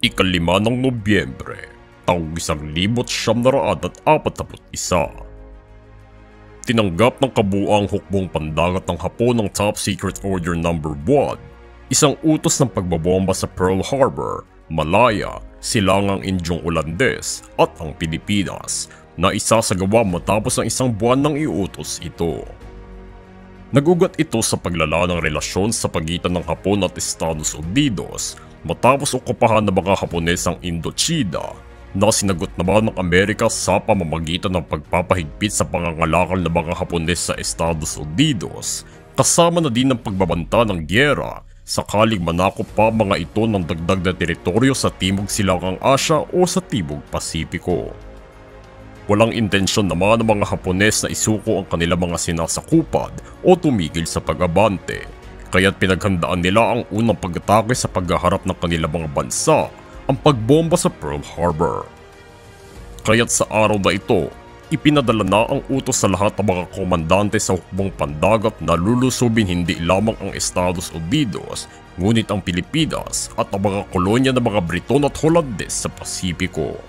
Ikalima ng Nobyembre, taong 1941. Tinanggap ng kabuuang hukbong pandagat ng Hapon ng Top Secret Order No. 1, isang utos ng pagbabomba sa Pearl Harbor, Malaya, Silangang Indyong Ulandes at ang Pilipinas na isasagawa matapos ang isang buwan ng iutos ito. Nagugat ito sa paglala ng relasyon sa pagitan ng Hapon at Estados Unidos matapos okupahan ng mga Hapones ang Indochina, na sinagot naman ng Amerika sa pamamagitan ng pagpapahigpit sa pangangalakal ng mga Hapones sa Estados Unidos, kasama na din ng pagbabanta ng gyera sakaling manakop pa mga ito ng dagdag na teritoryo sa Timog Silangang Asya o sa Timog Pasipiko. Walang intensyon naman ng mga Hapones na isuko ang kanilang mga sinasakupan o tumigil sa pag-abante, kaya't pinaghandaan nila ang unang pag-atake sa paghaharap ng kanilang mga bansa, ang pagbomba sa Pearl Harbor. Kaya't sa araw na ito, ipinadala na ang utos sa lahat ng mga komandante sa hukbong pandagat na lulusubin hindi lamang ang Estados Unidos, ngunit ang Pilipinas at ang mga kolonya ng mga Briton at Holandes sa Pasipiko.